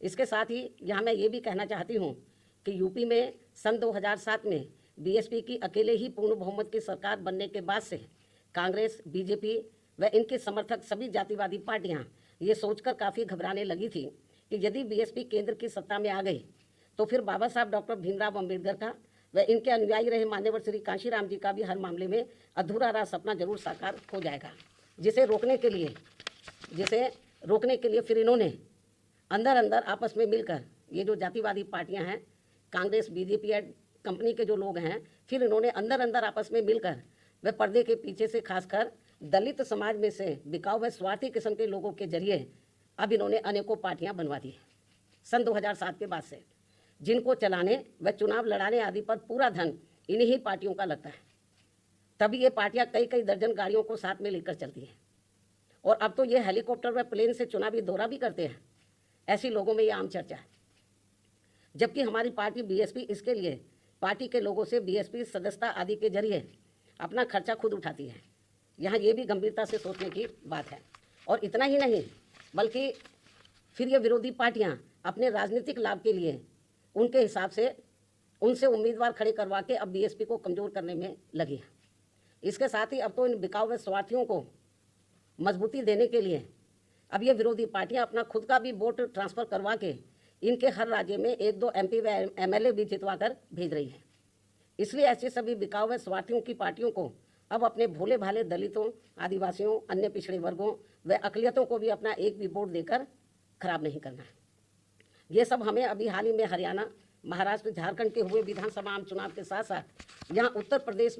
इसके साथ ही यहाँ मैं ये भी कहना चाहती हूँ कि यूपी में सन 2007 में बीएसपी की अकेले ही पूर्ण बहुमत की सरकार बनने के बाद से कांग्रेस, बीजेपी व इनके समर्थक सभी जातिवादी पार्टियाँ ये सोचकर काफ़ी घबराने लगी थी कि यदि बीएसपी केंद्र की सत्ता में आ गई तो फिर बाबा साहब डॉक्टर भीमराव अम्बेडकर का व इनके अनुयायी रहे मान्यवर श्री कांशीराम जी का भी हर मामले में अधूरा रहा सपना जरूर साकार हो जाएगा, जिसे रोकने के लिए फिर इन्होंने अंदर अंदर आपस में मिलकर ये जो जातिवादी पार्टियां हैं, कांग्रेस, बीजेपी एड कंपनी के जो लोग हैं, फिर इन्होंने अंदर अंदर आपस में मिलकर व पर्दे के पीछे से खासकर दलित समाज में से बिकाऊ व स्वार्थी किस्म के लोगों के जरिए अब इन्होंने अनेकों पार्टियां बनवा दी सन 2007 के बाद से, जिनको चलाने व चुनाव लड़ाने आदि पर पूरा धन इन्हीं ही पार्टियों का लगता है। तभी ये पार्टियां कई कई दर्जन गाड़ियों को साथ में लेकर चलती हैं और अब तो ये हेलीकॉप्टर व प्लेन से चुनावी दौरा भी करते हैं। ऐसी लोगों में ये आम चर्चा है, जबकि हमारी पार्टी बीएसपी इसके लिए पार्टी के लोगों से बीएसपी सदस्यता आदि के जरिए अपना खर्चा खुद उठाती है। यहाँ ये भी गंभीरता से सोचने की बात है। और इतना ही नहीं, बल्कि फिर ये विरोधी पार्टियाँ अपने राजनीतिक लाभ के लिए उनके हिसाब से उनसे उम्मीदवार खड़े करवा के अब बीएसपी को कमज़ोर करने में लगी है। इसके साथ ही अब तो इन बिकाऊ व स्वार्थियों को मजबूती देने के लिए अब ये विरोधी पार्टियां अपना खुद का भी वोट ट्रांसफ़र करवा के इनके हर राज्य में 1-2 एमपी व एमएलए भी जितवा कर भेज रही है। इसलिए ऐसे सभी बिकाऊ व स्वार्थियों की पार्टियों को अब अपने भोले भाले दलितों, आदिवासियों, अन्य पिछड़े वर्गों व अक़लियतों को भी अपना एक भी वोट देकर खराब नहीं करना है। ये सब हमें अभी हाल ही में हरियाणा, महाराष्ट्र, झारखंड के हुए विधानसभा आम चुनाव के साथ साथ यहाँ उत्तर प्रदेश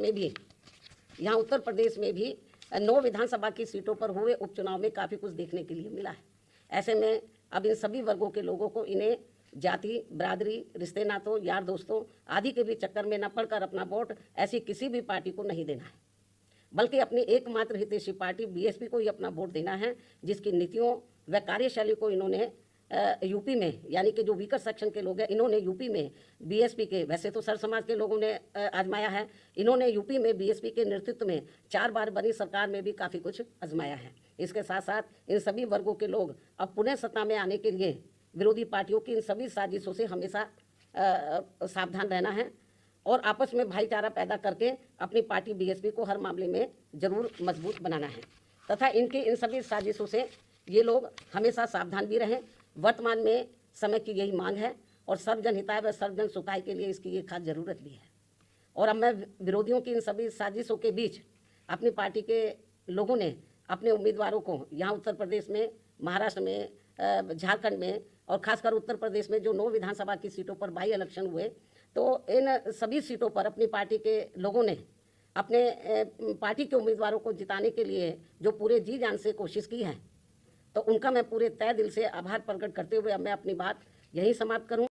में भी 9 विधानसभा की सीटों पर हुए उपचुनाव में काफ़ी कुछ देखने के लिए मिला है। ऐसे में अब इन सभी वर्गों के लोगों को इन्हें जाति, बरादरी, रिश्ते नातों, यार दोस्तों आदि के भी चक्कर में न पड़कर अपना वोट ऐसी किसी भी पार्टी को नहीं देना है, बल्कि अपनी एकमात्र हितैषी पार्टी बीएसपी को ही अपना वोट देना है, जिसकी नीतियों व कार्यशैली को इन्होंने यूपी में, यानी कि जो वीकर सेक्शन के लोग हैं, इन्होंने यूपी में बीएसपी के, वैसे तो सर समाज के लोगों ने आजमाया है, इन्होंने यूपी में बीएसपी के नेतृत्व में 4 बार बनी सरकार में भी काफ़ी कुछ आजमाया है। इसके साथ साथ इन सभी वर्गों के लोग अब पुनः सत्ता में आने के लिए विरोधी पार्टियों की इन सभी साजिशों से हमेशा सावधान रहना है और आपस में भाईचारा पैदा करके अपनी पार्टी बीएसपी को हर मामले में जरूर मजबूत बनाना है तथा इनकी इन सभी साजिशों से ये लोग हमेशा सावधान भी रहें। वर्तमान में समय की यही मांग है और सर्वजन हिताय व सर्वजन सुखाय के लिए इसकी ये खास ज़रूरत भी है। और अब मैं विरोधियों की इन सभी साजिशों के बीच अपनी पार्टी के लोगों ने अपने उम्मीदवारों को यहाँ उत्तर प्रदेश में, महाराष्ट्र में, झारखंड में और खासकर उत्तर प्रदेश में जो 9 विधानसभा की सीटों पर बाई इलेक्शन हुए, तो इन सभी सीटों पर अपनी पार्टी के लोगों ने अपने पार्टी के उम्मीदवारों को जिताने के लिए जो पूरे जी जान से कोशिश की है, तो उनका मैं पूरे तय दिल से आभार प्रकट करते हुए अब मैं अपनी बात यहीं समाप्त करूं।